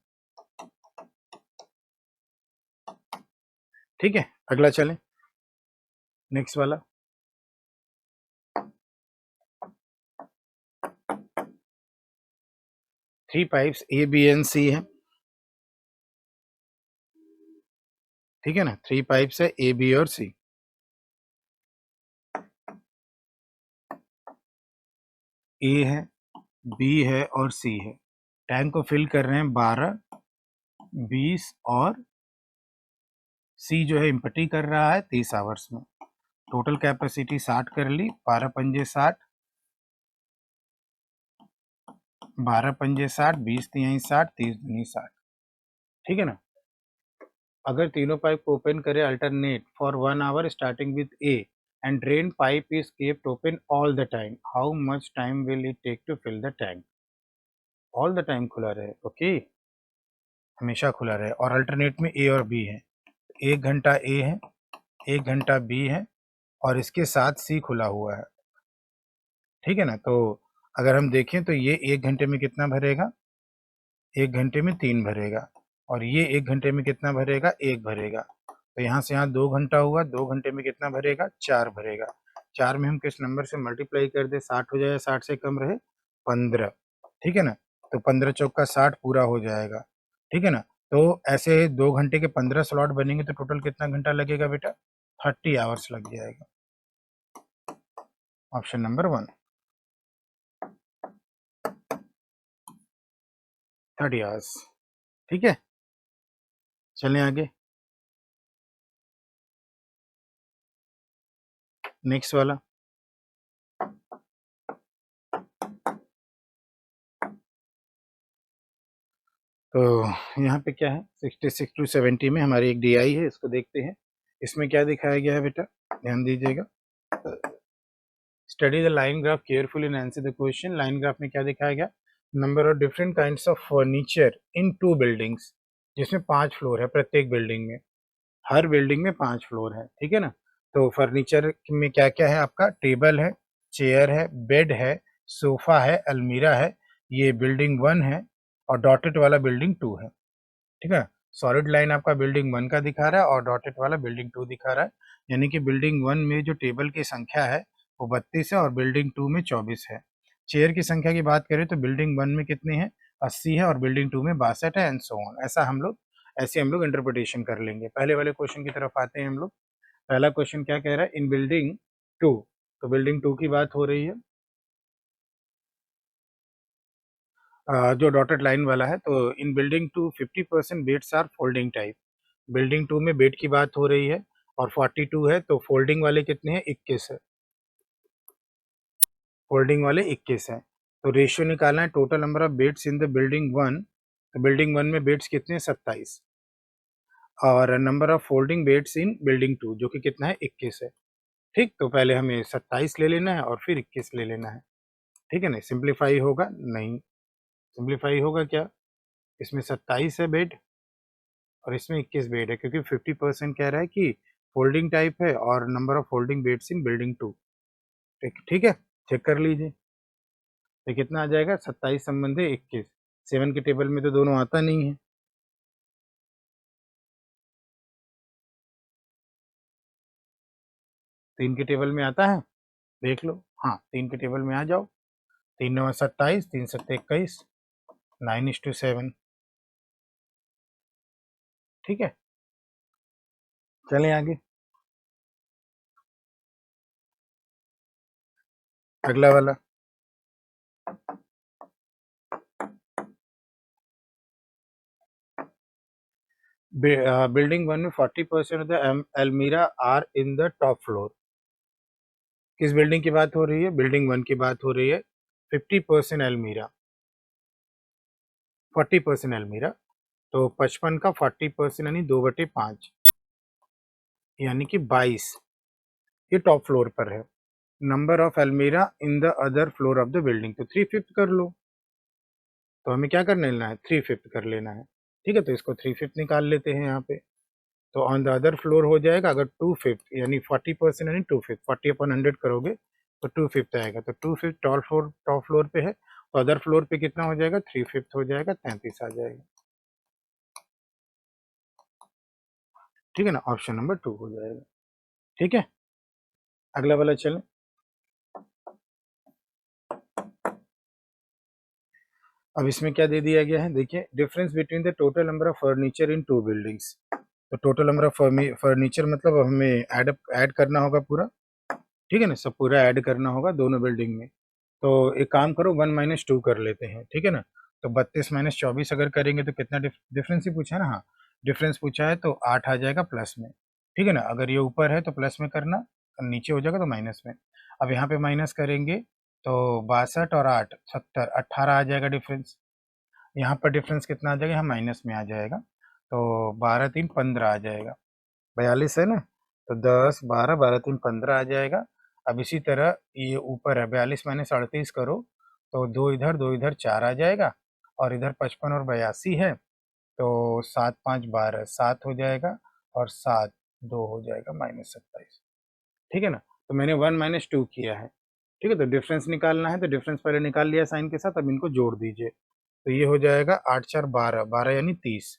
ठीक है, अगला चलें, नेक्स्ट वाला। 3 पाइप्स ए बी एंड सी है। ठीक है ना, 3 पाइप्स है ए बी और सी। ए है, बी है और सी है। टैंक को फिल कर रहे हैं 12, 20 और सी जो है इम्पटी कर रहा है 30 आवर्स में। टोटल कैपेसिटी 60 कर ली, 12 पंजे 60, 12 पंजे 60, 20 तिहाई 60, 30 दूनी 60। ठीक है ना, अगर तीनों पाइप को ओपन करें alternate for 1 hour starting with A and drain pipe is kept open all the time, how much time will it take to fill the tank. All the time खुला रहे, ओके, हमेशा खुला रहे, और alternate में ए और B है, 1 घंटा ए है, 1 घंटा बी है, और इसके साथ सी खुला हुआ है। ठीक है ना, तो अगर हम देखें तो ये 1 घंटे में कितना भरेगा, 1 घंटे में 3 भरेगा, और ये 1 घंटे में कितना भरेगा, 1 भरेगा, तो यहाँ से यहाँ 2 घंटा हुआ, 2 घंटे में कितना भरेगा, 4 भरेगा। 4 में हम किस नंबर से मल्टीप्लाई कर दे 60 हो जाए, 60 से कम रहे 15। ठीक है ना, तो 15 चौका 60 पूरा हो जाएगा। ठीक है ना, तो ऐसे 2 घंटे के 15 स्लॉट बनेंगे, तो टोटल कितना घंटा लगेगा बेटा, 30 आवर्स लग जाएगा। Option number 1, 30 hours. ठीक है, चलें आगे। नेक्स्ट वाला, तो यहाँ पे क्या है 66 टू 70 में हमारी एक DI है, इसको देखते हैं। इसमें क्या दिखाया गया है बेटा, ध्यान दीजिएगा। Study the line graph carefully and answer the question. Line graph में क्या दिखाया गया, number of different kinds of furniture in 2 buildings, जिसमें 5 फ्लोर है प्रत्येक बिल्डिंग में, हर बिल्डिंग में 5 फ्लोर है, ठीक है ना। तो फर्नीचर में क्या क्या है आपका, टेबल है, चेयर है, बेड है, सोफा है, अलमीरा है, ये बिल्डिंग 1 है, और डॉटेड वाला बिल्डिंग 2 है, ठीक है। सॉलिड लाइन आपका बिल्डिंग 1 का दिखा रहा है और डॉटेड वाला बिल्डिंग 2 दिखा रहा है, यानी कि बिल्डिंग 1 में जो टेबल की संख्या है वो 32 है और बिल्डिंग 2 में 24 है। चेयर की संख्या की बात करें तो बिल्डिंग 1 में कितने हैं, 80 है, और बिल्डिंग 2 में 62 है, एंड सो ऑन। ऐसे हम लोग इंटरप्रिटेशन कर लेंगे। पहले वाले क्वेश्चन की तरफ आते हैं हम लोग। पहला क्वेश्चन क्या कह रहा है, इन बिल्डिंग 2, तो बिल्डिंग 2 की बात हो रही है, जो डॉटेड लाइन वाला है। तो in building 2 50% beds are folding type, building 2 में बेड की बात हो रही है, और 42 है, तो फोल्डिंग वाले कितने हैं, 21 है, फोल्डिंग वाले 21 है। तो रेशियो निकालना है, total number of beds in the building 1, तो बिल्डिंग 1 में बेड्स कितने हैं, 27, और number of folding beds in building 2 जो कि कितना है, 21 है। ठीक, तो पहले हमें 27 ले लेना है और फिर 21 ले लेना है, ठीक है ना। सिंप्लीफाई होगा नहीं, सिंप्लीफाई होगा क्या, इसमें 27 है बेड और इसमें 21 बेड है, क्योंकि 50% कह रहा है कि फोल्डिंग टाइप है, और number of folding beds in building 2। ठीक, ठीक है, चेक कर लीजिए। तो कितना आ जाएगा, 27 संबंधी 21, 7 के टेबल में तो दोनों आता नहीं है, 3 के टेबल में आता है, देख लो। हाँ, 3 के टेबल में आ जाओ, 3 9 27, 3 7 21, 9:7। ठीक है, चलें आगे। अगला वाला, बिल्डिंग 1 में 40% of the almirah are in the top floor. किस बिल्डिंग की बात हो रही है, बिल्डिंग 1 की बात हो रही है। 50% अलमीरा, 40% अलमीरा, तो 55 का 40% यानी 2/5, यानी कि 22, ये टॉप फ्लोर पर है। नंबर ऑफ अलमीरा in the other floor of the building, तो 3/5 कर लो। तो हमें क्या कर लेना है, 3/5 कर लेना है, ठीक है। तो इसको 3/5 निकाल लेते हैं यहाँ पे। तो ऑन द अदर फ्लोर हो जाएगा, अगर 2/5 यानी 40% यानी 2/5, 40/100 करोगे तो 2/5 आएगा। तो 2/5 टॉप फ्लोर पे है, तो अदर फ्लोर पे कितना हो जाएगा, 3/5 हो जाएगा, 33 आ जाएगा, ठीक है ना। ऑप्शन नंबर 2 हो जाएगा, ठीक है। अगला वाला चलें। अब इसमें क्या दे दिया गया है, देखिए, difference between the total number of furniture in 2 buildings. तो टोटल नंबर ऑफ फर्नीचर मतलब हमें ऐड करना होगा पूरा, ठीक है ना, सब पूरा ऐड करना होगा दोनों बिल्डिंग में। तो एक काम करो, 1 - 2 कर लेते हैं, ठीक है ना। तो 32 - 24 अगर करेंगे तो कितना डिफरेंस ही पूछा है ना, हाँ, डिफरेंस पूछा है, तो 8 आ जाएगा प्लस में, ठीक है ना। अगर ये ऊपर है तो प्लस में करना, नीचे हो जाएगा तो माइनस में। अब यहाँ पे माइनस करेंगे तो 62 और 8 70, 18 आ जाएगा डिफरेंस। यहाँ पर डिफरेंस कितना आ जाएगा, यहाँ माइनस में आ जाएगा, तो 12 3 15 आ जाएगा, 42 है ना, तो 10 12 12 3 15 आ जाएगा। अब इसी तरह ये ऊपर है, 42 - 38 करो, तो 2 इधर 4 आ जाएगा, और इधर 55 और 82 है, तो 7 5 12 7 हो जाएगा, और 7 2 हो जाएगा, -27, ठीक है ना। तो मैंने 1 - 2 किया है, ठीक है। तो डिफरेंस निकालना है, तो डिफरेंस पहले निकाल लिया साइन के साथ, अब इनको जोड़ दीजिए। तो ये हो जाएगा 8 4 12, 12 यानी 30,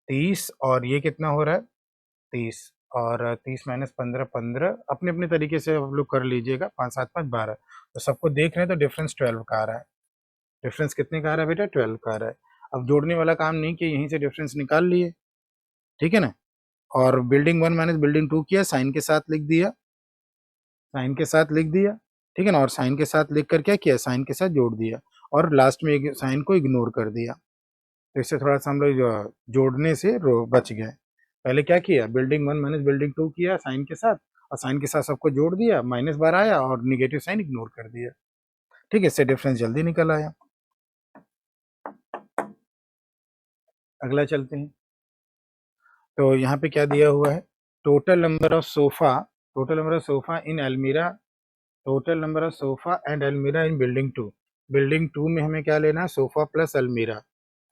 30, और ये कितना हो रहा है, 30, और 30 - 15 15, अपने अपने तरीके से आप लोग कर लीजिएगा, 5 7 5 12। तो सबको देख रहे हैं तो डिफरेंस 12 का आ रहा है, डिफरेंस कितने का आ रहा है बेटा, 12 का आ रहा है। अब जोड़ने वाला काम नहीं किया, यहीं से डिफरेंस निकाल लिए, ठीक है ना। और बिल्डिंग 1 माइनस बिल्डिंग 2 किया, साइन के साथ लिख दिया, साइन के साथ लिख दिया, ठीक है ना। और साइन के साथ लिख कर क्या किया, साइन के साथ जोड़ दिया, और लास्ट में साइन को इग्नोर कर दिया, तो इससे थोड़ा सा हम लोग जोड़ने से बच गए। पहले क्या किया, बिल्डिंग 1 माइनस बिल्डिंग 2 किया साइन के साथ, और साइन के साथ सबको जोड़ दिया, माइनस बार आया और निगेटिव साइन इग्नोर कर दिया। ठीक है, इससे डिफरेंस जल्दी निकल आया। अगला चलते हैं। तो यहाँ पे क्या दिया हुआ है, total number of sofa, total number of sofa in almirah, total number of sofa and almirah in building 2। Building 2 में हमें क्या लेना है, सोफा प्लस अलमीरा,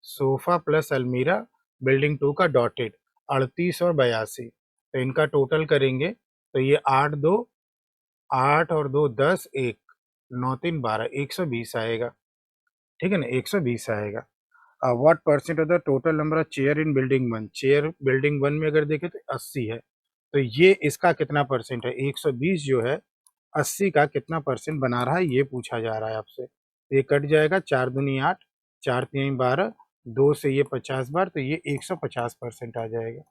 सोफा प्लस अलमीरा बिल्डिंग 2 का डॉटेड 38 और 82। तो इनका टोटल करेंगे तो ये 8 और 2 10, 1 9 3 12, 120 आएगा। ठीक है ना, 120 आएगा। What percent of the total number of chair in building 1, chair building 1 में अगर देखें तो 80 है, तो ये इसका कितना परसेंट है, 120 जो है 80 का कितना परसेंट बना रहा है, ये पूछा जा रहा है आपसे। तो ये कट जाएगा, 4 दूनी 8, 4 तीन 12, 2 से ये 50 बार, तो ये 150% आ जाएगा।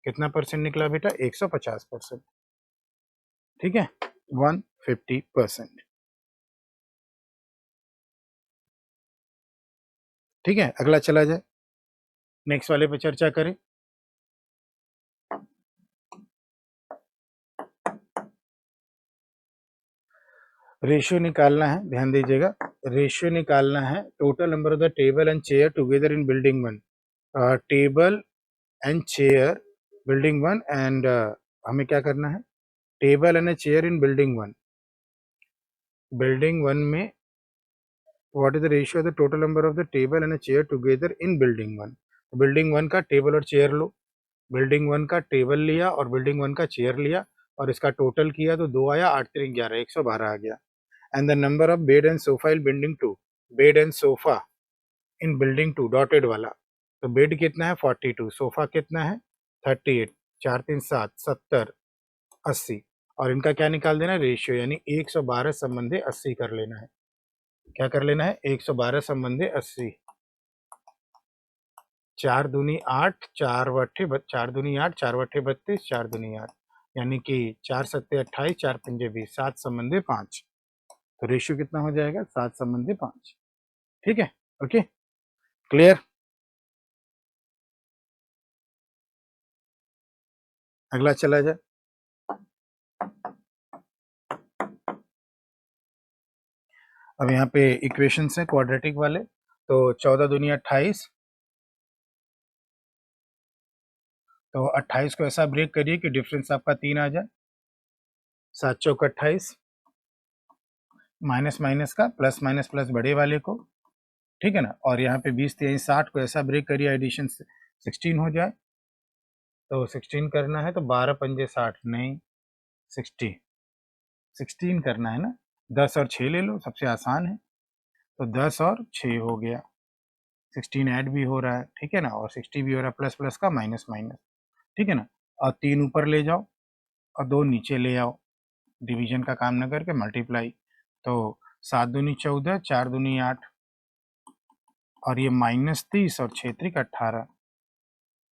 कितना परसेंट निकला बेटा, 150%। ठीक है, 150%। ठीक है, अगला चला जाए, नेक्स्ट वाले पे चर्चा करें। रेशियो निकालना है, ध्यान दीजिएगा, रेशियो निकालना है, total number of the table and chair together in building 1, table and chair building 1 and हमें क्या करना है, table and chair in building 1, building 1 में what is the ratio of the total number of the table and chair together in building 1। Building 1 का table और chair लो, building 1 का table लिया और बिल्डिंग 1 का चेयर लिया और इसका टोटल किया तो 2 आया, 8 3 11, 112 आ गया। And the number of bed and sofa in building 2, bed and sofa in building 2 dotted वाला, तो बेड कितना है 42, सोफा कितना है 38, 4 3 7 70 80, और इनका क्या निकाल देना है, रेशियो, यानी 112 संबंधे 80 कर लेना है। क्या कर लेना है, 112 संबंधे 80, 4 दूनी 8, 4 वट्ठे 4 दूनी 8, 4 वट्ठे 32, 4 दूनी 8, यानी कि 4 सत्ते 28, 4 पंजे 20, 7 संबंधे 5। तो रेशियो कितना हो जाएगा, 7 संबंधे 5। ठीक है, ओके, क्लियर। अगला चला जाए। अब यहाँ पे इक्वेशंस हैं क्वाड्रेटिक वाले, तो 14 दूनी 28, तो 28 को ऐसा ब्रेक करिए कि डिफरेंस आपका 3 आ जाए, 7 चौक 28, माइनस माइनस का प्लस माइनस प्लस बड़े वाले को, ठीक है ना, और यहाँ पे 20 23 60 को ऐसा ब्रेक करिए एडिशन 16 हो जाए, तो 16 करना है तो 12 पंजे 60, नहीं 60, 16 करना है ना, 10 और 6 ले लो, सबसे आसान है, तो 10 और 6 हो गया, 16 ऐड भी हो रहा है, ठीक है ना, और 60 भी हो रहा है, प्लस प्लस का माइनस माइनस, ठीक है ना, और 3 ऊपर ले जाओ और 2 नीचे ले आओ, डिवीजन का काम न करके मल्टीप्लाई, तो 7 दूनी 14, 4 दूनी 8, और ये -30 और 6 त्रिक 18,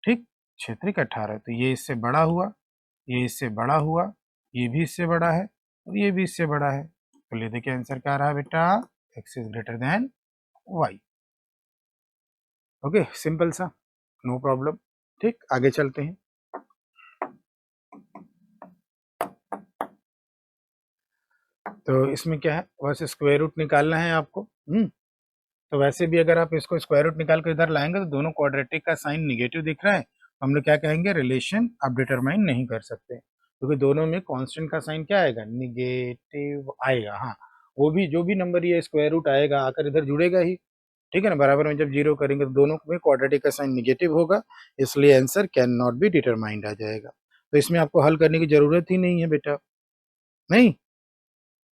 ठीक, 6 त्रिक 18, तो ये इससे बड़ा हुआ, ये इससे बड़ा हुआ, ये भी इससे बड़ा है और ये भी इससे बड़ा है, तो ले देखिए आंसर क्या रहा बेटा, x is greater than y। Okay, simple सा, नो प्रॉब्लम। ठीक, आगे चलते हैं। तो इसमें क्या है, बस स्क्वायर रूट निकालना है आपको। तो वैसे भी अगर आप इसको स्क्वायर रूट निकाल कर इधर लाएंगे तो दोनों क्वाड्रेटिक का साइन निगेटिव दिख रहा है, हम लोग क्या कहेंगे, रिलेशन आप डिटरमाइन नहीं कर सकते, क्योंकि दोनों में कांस्टेंट का साइन क्या आएगा, निगेटिव आएगा। हाँ, वो भी जो भी नंबर ये स्क्वायर रूट आएगा आकर इधर जुड़ेगा ही, ठीक है ना, बराबर में जब जीरो करेंगे तो दोनों में क्वाड्रेटिक का साइन निगेटिव होगा, इसलिए answer can not be determined आ जाएगा। तो इसमें आपको हल करने की जरूरत ही नहीं है बेटा, नहीं,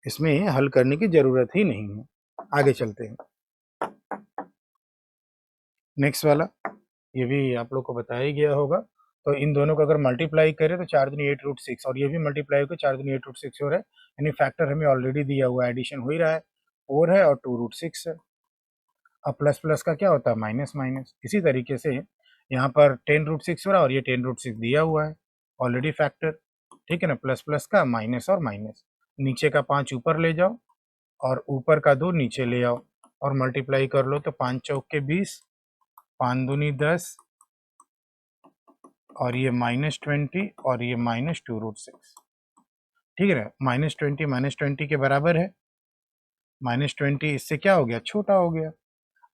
इसमें हल करने की जरूरत ही नहीं है। आगे चलते हैं, नेक्स्ट वाला, ये भी आप लोग को बताया ही गया होगा। तो इन दोनों को अगर मल्टीप्लाई करें तो 4 दूनी 8 रूट 6, और ये भी मल्टीप्लाई होकर 4 दूनी 8 रूट 6 हो रहा है, यानी फैक्टर हमें ऑलरेडी दिया हुआ है, एडिशन हो ही रहा है, 4 है और 2 रूट 6 है। अब प्लस प्लस का क्या होता है, माइनस माइनस, इसी तरीके से यहाँ पर 10 रूट 6 हो रहा है और ये 10 रूट 6 दिया हुआ है ऑलरेडी फैक्टर, ठीक है ना, प्लस प्लस का माइनस और माइनस, नीचे का 5 ऊपर ले जाओ और ऊपर का 2 नीचे ले आओ, और मल्टीप्लाई कर लो तो 5 चौक के 20, 5 दूनी 10 और ये -20 और ये -2√6। ठीक है, -20 के बराबर है। -20 इससे क्या हो गया, छोटा हो गया।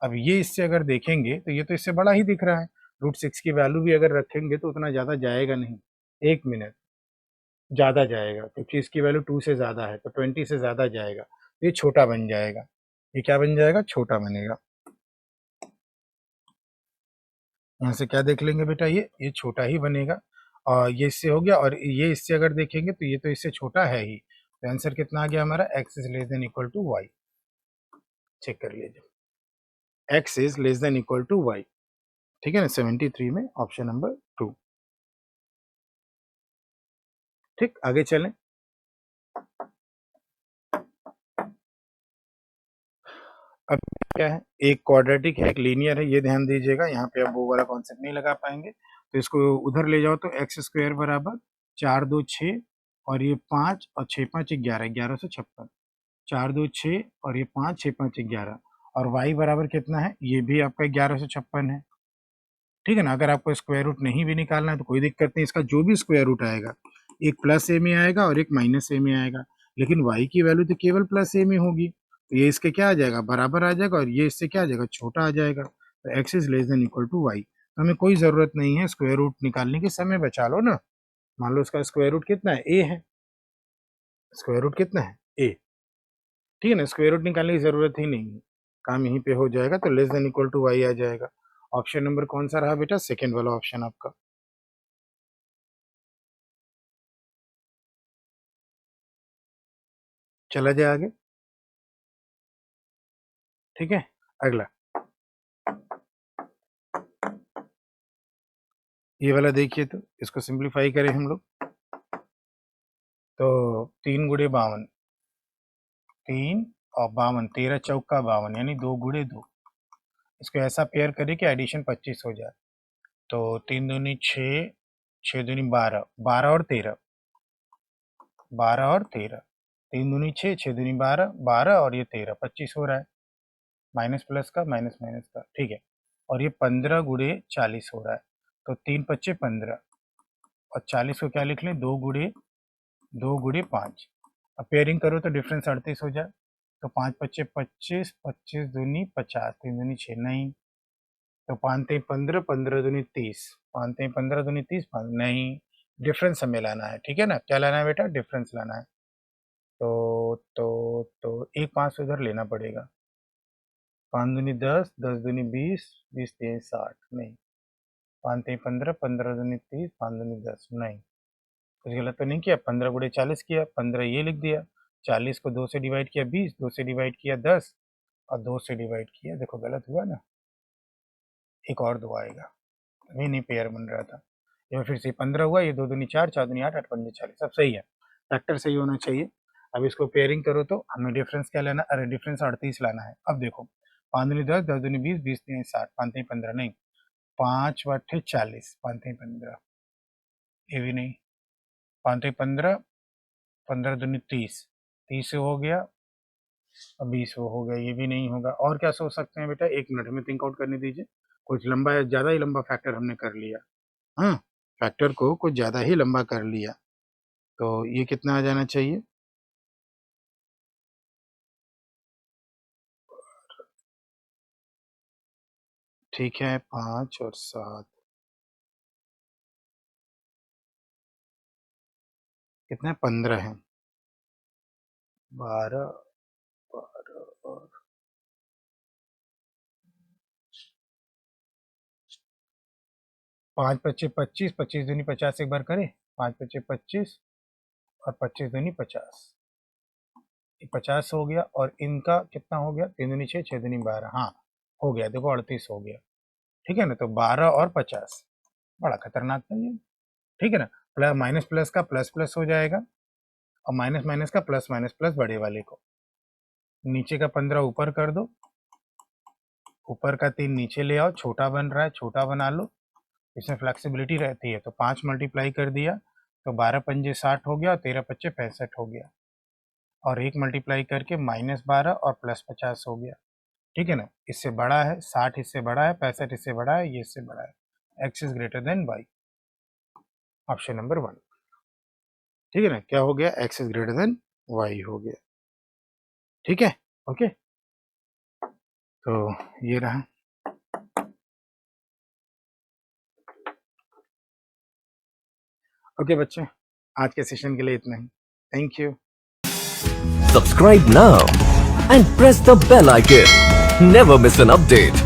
अब ये इससे अगर देखेंगे तो ये तो इससे बड़ा ही दिख रहा है। √6 की वैल्यू भी अगर रखेंगे तो उतना ज़्यादा जाएगा नहीं, 1 मिनट ज़्यादा जाएगा, क्योंकि इसकी वैल्यू 2 से ज़्यादा है तो 20 से ज़्यादा जाएगा, ये छोटा बन जाएगा। ये क्या बन जाएगा, छोटा बनेगा। यहाँ से क्या देख लेंगे बेटा, ये छोटा ही बनेगा। और ये इससे हो गया, और ये इससे अगर देखेंगे तो ये तो इससे छोटा है ही। तो आंसर कितना आ गया हमारा, x is less than equal to y। Check कर लीजिए, x is less than equal to y। ठीक है ना, 73 में ऑप्शन नंबर 2। ठीक, आगे चलें। अब क्या है, एक क्वाड्रेटिक है, एक लीनियर है, ये ध्यान दीजिएगा। यहाँ पे अब वो वाला कॉन्सेप्ट नहीं लगा पाएंगे, तो इसको उधर ले जाओ तो x² बराबर 4 2 6 और ये 5 और 6 5 11, 1156। 4 2 6 और ये 5 6 5 11 और y बराबर कितना है, ये भी आपका 1156 है। ठीक है ना, अगर आपको स्क्वायर रूट नहीं भी निकालना है तो कोई दिक्कत नहीं, इसका जो भी स्क्वायर रूट आएगा, एक प्लस ए में आएगा और एक माइनस ए में आएगा, लेकिन y की वैल्यू तो केवल प्लस ए में होगी, तो ये इसके क्या आ जाएगा, बराबर आ जाएगा, और ये इससे क्या आ जाएगा, छोटा आ जाएगा। तो x is less than equal to y. तो हमें कोई ज़रूरत नहीं है स्क्वायर रूट निकालने की, समय बचा लो ना। मान लो इसका स्क्वायर रूट कितना है, ए है, स्क्वायर रूट कितना है, ए। ठीक है ना, स्क्वायर रूट निकालने की ज़रूरत ही नहीं है, काम यहीं पे हो जाएगा। तो less than equal to Y आ जाएगा। ऑप्शन नंबर कौन सा रहा बेटा, सेकेंड वाला ऑप्शन आपका। चला जाए आगे। ठीक है, अगला ये वाला देखिए, तो इसको सिंप्लीफाई करें हम लोग तो 3 गुणे 52, 3 और 52, 13 चौका 52 यानी 2 गुणे 2। इसको ऐसा पेयर करें कि एडिशन 25 हो जाए। तो 3 दूनी 6, 6 दूनी 12, 12 और 13, 12 और 13, 3 दूनी 6, 6 दूनी 12, 12 और ये 13, 25 हो रहा है। माइनस प्लस का माइनस माइनस का, ठीक है। और ये 15 गुणे 40 हो रहा है। तो 3 पच्चे 15 और 40 को क्या लिख लें, 2 गुणे 5। अब पेयरिंग करो तो डिफरेंस 38 हो जाए। तो 5 पच्चे 25, 25 दूनी 50, 3 दूनी 6, नहीं। तो 5 तेई 15, 15 दूनी 30, 5 तेई 15 दूनी 30, 5 नहीं। डिफरेंस हमें लाना है, ठीक है ना, क्या लाना है बेटा, डिफरेंस लाना है। तो एक 5 उधर लेना पड़ेगा। 5 दूनी 10, 10 दूनी 20, 20 तेई 60, नहीं। 5 तेई 15, 15 दूनी 30, 5 दूनी 10, नहीं। कुछ गलत तो नहीं किया, 15 गुणे 40 किया, 15 ये लिख दिया, 40 को 2 से डिवाइड किया 20, 2 से डिवाइड किया 10 और 2 से डिवाइड किया, देखो गलत हुआ ना, एक और 2 आएगा, ये नहीं पेयर बन रहा था। ये फिर से 15 हुआ, ये 2 दूनी 4, 4 दूनी 8, 8 पंजे 40, सब सही है, फैक्टर सही होना चाहिए। अब इसको पेयरिंग करो तो हमें डिफरेंस क्या लेना, अरे डिफरेंस 38 लाना है। अब देखो 5 दूनी 10, 10 दूनी 20, 20 तीन 60, 5 तीन 15, नहीं, 5 वाठे 40, 5 तीन 15, ये भी नहीं, 5 तीन 15, 15 दूनी 30, 30 से हो गया, अब 20 वो हो गया, ये भी नहीं होगा। और क्या सोच सकते हैं बेटा, एक मिनट में थिंक आउट करने दीजिए। कुछ लंबा है, ज़्यादा ही लंबा फैक्टर हमने कर लिया। हाँ, फैक्टर को कुछ ज़्यादा ही लंबा कर लिया। तो ये कितना आ जाना चाहिए, ठीक है, 5 और 7 कितना है, 15 है, 12, 12 और 5 पच्चीस 25, 25 दूनी 50 एक बार करें, 5 पच्चीस 25 और 25 दूनी 50, 50 हो गया। और इनका कितना हो गया, 3 दूनी 6, 6 दूनी 12, हाँ हो गया, देखो 38 हो गया। ठीक है ना, तो 12 और 50, बड़ा खतरनाक नहीं है। ठीक है ना, प्लस माइनस प्लस का प्लस प्लस हो जाएगा और माइनस माइनस का प्लस माइनस प्लस, बड़े वाले को नीचे का 15 ऊपर कर दो, ऊपर का 3 नीचे ले आओ, छोटा बन रहा है छोटा बना लो, इसमें फ्लेक्सिबिलिटी रहती है। तो 5 मल्टीप्लाई कर दिया तो 12 पंजे 60 हो गया और 13 पच्चे 65 हो गया, और 1 मल्टीप्लाई करके -12 और +50 हो गया। ठीक है ना, इससे बड़ा है, 60 इससे बड़ा है, 65 इससे बड़ा है, ये इससे बड़ा है, x is greater than y, option number 1। ठीक है ना, क्या हो गया, x is greater than y हो गया। ठीक है, ओके, तो ये रहा। ओके बच्चे, आज के सेशन के लिए इतना ही। Thank you. Subscribe now and press the bell icon. Never miss an update.